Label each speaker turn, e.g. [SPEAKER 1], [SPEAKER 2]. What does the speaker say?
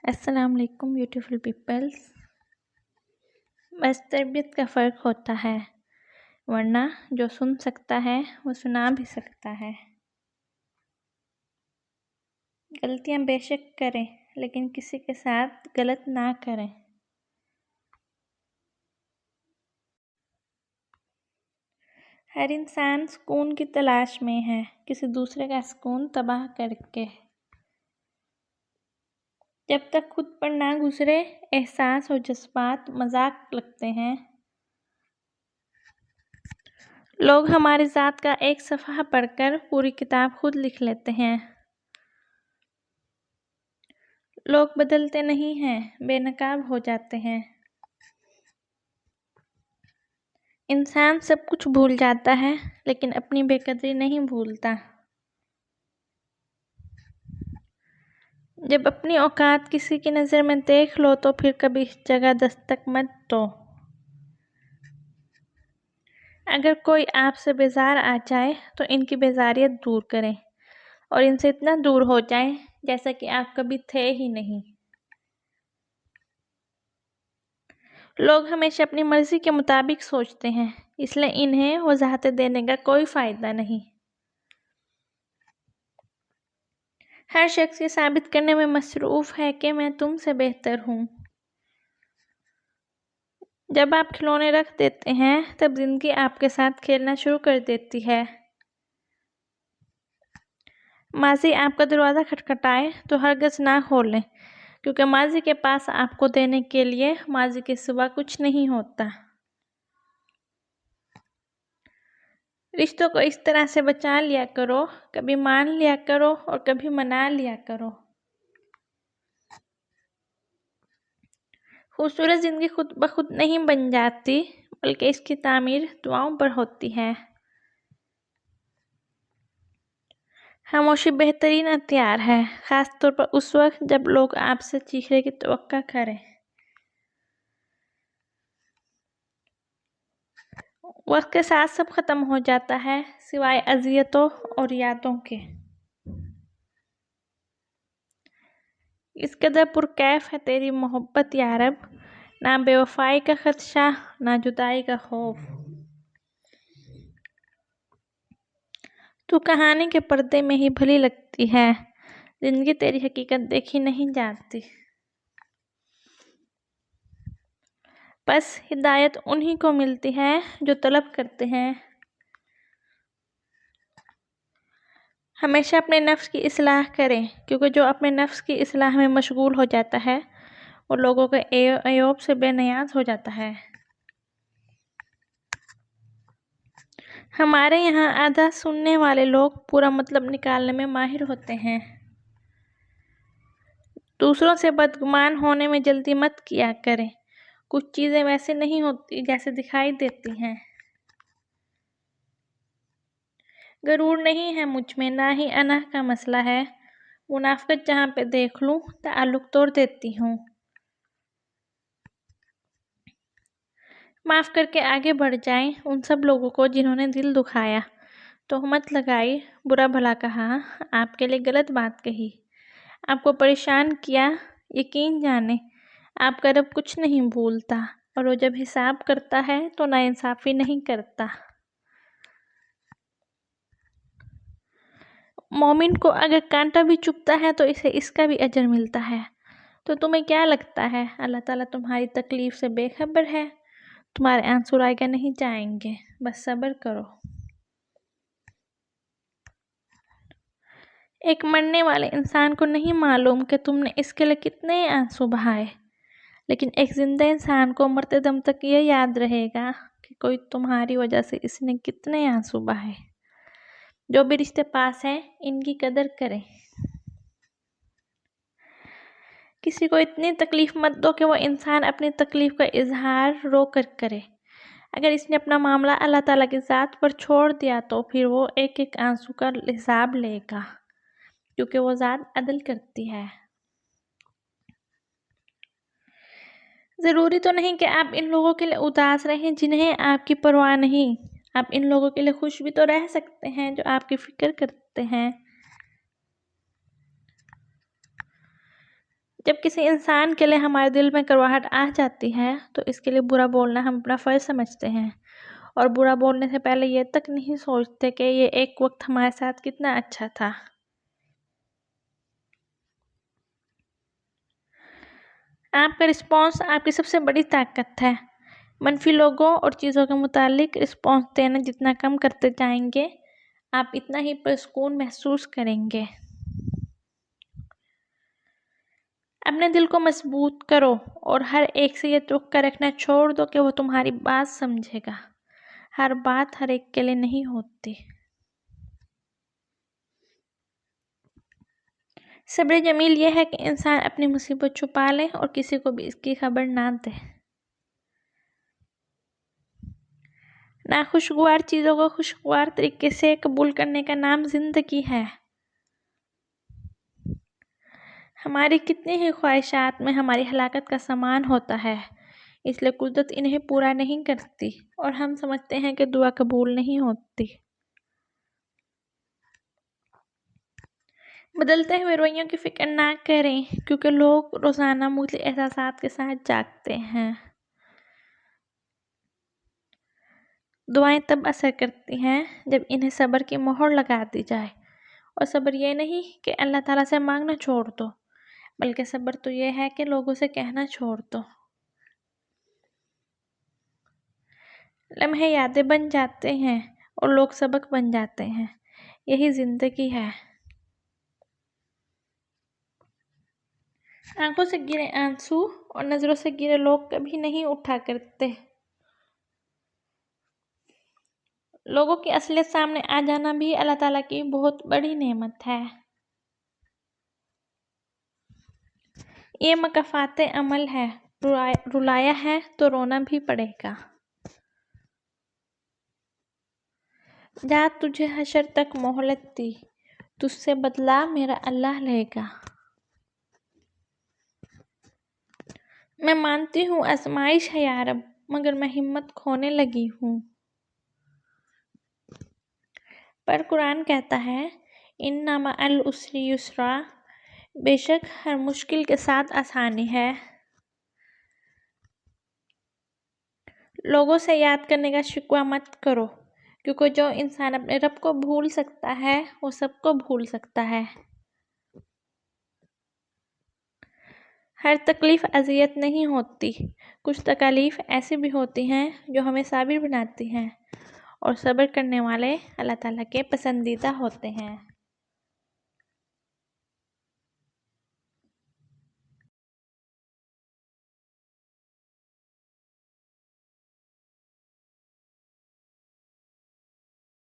[SPEAKER 1] السلام علیکم beautiful Peoples. بس تربیت کا فرق ہوتا ہے، ورنہ جو سن سکتا ہے وہ سنا بھی سکتا ہے. غلطیاں بے شک کریں لیکن کسی کے ساتھ غلط نہ کریں. ہر انسان سکون کی تلاش میں ہے، کسی دوسرے کا سکون تباہ کر کے. جب تک خود پر نہ گزرے احساس اور جذبات مذاق لگتے ہیں. لوگ ہماری ذات کا ایک صفحہ پڑھ کر پوری کتاب خود لکھ لیتے ہیں. لوگ بدلتے نہیں ہیں، بے نقاب ہو جاتے ہیں. انسان سب کچھ بھول جاتا ہے لیکن اپنی بے قدری نہیں بھولتا. جب اپنی اوقات کسی کی نظر میں دیکھ لو تو پھر کبھی اس جگہ دستک مت دو. اگر کوئی آپ سے بیزار آ جائے تو ان کی بیزاریت دور کریں اور ان سے اتنا دور ہو جائیں جیسا کہ آپ کبھی تھے ہی نہیں. لوگ ہمیشہ اپنی مرضی کے مطابق سوچتے ہیں، اس لیے انہیں وضاحتیں دینے کا کوئی فائدہ نہیں. ہر شخص یہ ثابت کرنے میں مصروف ہے کہ میں تم سے بہتر ہوں. جب آپ کھلونے رکھ دیتے ہیں تب زندگی آپ کے ساتھ کھیلنا شروع کر دیتی ہے. ماضی آپ کا دروازہ کھٹکھٹائے تو ہرگز نہ کھولیں، کیونکہ ماضی کے پاس آپ کو دینے کے لیے ماضی کے سوا کچھ نہیں ہوتا. رشتوں کو اس طرح سے بچا لیا کرو، کبھی مان لیا کرو اور کبھی منا لیا کرو. خوبصورت زندگی خود بخود نہیں بن جاتی، بلکہ اس کی تعمیر دعاؤں پر ہوتی ہے. خاموشی بہترین ہتھیار ہے، خاص طور پر اس وقت جب لوگ آپ سے چیخنے کی توقع کریں. وقت کے ساتھ سب ختم ہو جاتا ہے سوائے اذیتوں اور یادوں کے. اس قدر پرکیف ہے تیری محبت یا رب، نہ بے وفائی کا خدشہ نہ جدائی کا خوف. تو کہانی کے پردے میں ہی بھلی لگتی ہے، زندگی تیری حقیقت دیکھی نہیں جاتی. بس ہدایت انہی کو ملتی ہے جو طلب کرتے ہیں. ہمیشہ اپنے نفس کی اصلاح کریں، کیونکہ جو اپنے نفس کی اصلاح میں مشغول ہو جاتا ہے وہ لوگوں کے عیوب سے بے نیاز ہو جاتا ہے. ہمارے یہاں آدھا سننے والے لوگ پورا مطلب نکالنے میں ماہر ہوتے ہیں. دوسروں سے بدگمان ہونے میں جلدی مت کیا کریں، کچھ چیزیں ویسے نہیں ہوتی جیسے دکھائی دیتی ہیں. غرور نہیں ہے مجھ میں، نہ ہی انا کا مسئلہ ہے. منافقت جہاں پہ دیکھ لوں تعلق توڑ دیتی ہوں. معاف کر کے آگے بڑھ جائیں ان سب لوگوں کو جنہوں نے دل دکھایا، تہمت لگائی، برا بھلا کہا، آپ کے لیے غلط بات کہی، آپ کو پریشان کیا. یقین جانیں آپ کا رب کچھ نہیں بھولتا، اور وہ جب حساب کرتا ہے تو ناانصافی نہیں کرتا. مومن کو اگر کانٹا بھی چبھتا ہے تو اسے اس کا بھی اجر ملتا ہے. تو تمہیں کیا لگتا ہے اللہ تعالیٰ تمہاری تکلیف سے بے خبر ہے؟ تمہارے آنسو رائے گا نہیں جائیں گے، بس صبر کرو. ایک مرنے والے انسان کو نہیں معلوم کہ تم نے اس کے لیے کتنے آنسو بہائے، لیکن ایک زندہ انسان کو مرتے دم تک یہ یاد رہے گا کہ کوئی تمہاری وجہ سے اس نے کتنے آنسو بہائے. جو بھی رشتے پاس ہیں ان کی قدر کریں. کسی کو اتنی تکلیف مت دو کہ وہ انسان اپنی تکلیف کا اظہار رو کر کرے. اگر اس نے اپنا معاملہ اللہ تعالیٰ کی ذات پر چھوڑ دیا تو پھر وہ ایک ایک آنسو کا حساب لے گا، کیونکہ وہ ذات عدل کرتی ہے. ضروری تو نہیں کہ آپ ان لوگوں کے لیے اداس رہیں جنہیں آپ کی پرواہ نہیں. آپ ان لوگوں کے لیے خوش بھی تو رہ سکتے ہیں جو آپ کی فکر کرتے ہیں. جب کسی انسان کے لیے ہمارے دل میں کڑواہٹ آ جاتی ہے تو اس کے لیے برا بولنا ہم اپنا فرض سمجھتے ہیں، اور برا بولنے سے پہلے یہ تک نہیں سوچتے کہ یہ ایک وقت ہمارے ساتھ کتنا اچھا تھا۔ آپ کا رسپانس آپ کی سب سے بڑی طاقت ہے۔ منفی لوگوں اور چیزوں کے متعلق رسپانس دینا جتنا کم کرتے جائیں گے، آپ اتنا ہی پرسکون محسوس کریں گے۔ اپنے دل کو مضبوط کرو اور ہر ایک سے یہ توقع رکھنا چھوڑ دو کہ وہ تمہاری بات سمجھے گا۔ ہر بات ہر ایک کے لیے نہیں ہوتی۔ صبر جمیل یہ ہے کہ انسان اپنی مصیبت چھپا لے اور کسی کو بھی اس کی خبر نہ دے۔ ناخوشگوار چیزوں کو خوشگوار طریقے سے قبول کرنے کا نام زندگی ہے۔ ہماری کتنی ہی خواہشات میں ہماری ہلاکت کا سامان ہوتا ہے، اس لیے قدرت انہیں پورا نہیں کرتی اور ہم سمجھتے ہیں کہ دعا قبول نہیں ہوتی۔ بدلتے ہوئے رویوں کی فکر نہ کریں کیونکہ لوگ روزانہ مختلف احساسات کے ساتھ جاگتے ہیں۔ دعائیں تب اثر کرتی ہیں جب انہیں صبر کی مہر لگا دی جائے، اور صبر یہ نہیں کہ اللہ تعالیٰ سے مانگنا چھوڑ دو، بلکہ صبر تو یہ ہے کہ لوگوں سے کہنا چھوڑ دو۔ لمحے یادیں بن جاتے ہیں اور لوگ سبق بن جاتے ہیں، یہی زندگی ہے۔ آنکھوں سے گرے آنسو اور نظروں سے گرے لوگ کبھی نہیں اٹھا کرتے۔ لوگوں کی اصلیت سامنے آ جانا بھی اللہ تعالیٰ کی بہت بڑی نعمت ہے۔ یہ مکافات عمل ہے، رلایا ہے تو رونا بھی پڑے گا۔ جا تجھے حشر تک مہلت دی، تجھ سے بدلہ میرا اللہ لے گا۔ میں مانتی ہوں آزمائش ہے یا رب، مگر میں ہمت کھونے لگی ہوں۔ پر قرآن کہتا ہے اِنَّ مَعَ الْعُسْرِ یُسْرًا، بے شک ہر مشکل کے ساتھ آسانی ہے۔ لوگوں سے یاد کرنے کا شکوہ مت کرو، کیونکہ جو انسان اپنے رب کو بھول سکتا ہے وہ سب کو بھول سکتا ہے۔ ہر تکلیف اذیت نہیں ہوتی، کچھ تکالیف ایسی بھی ہوتی ہیں جو ہمیں صابر بناتی ہیں، اور صبر کرنے والے اللہ تعالیٰ کے پسندیدہ ہوتے ہیں۔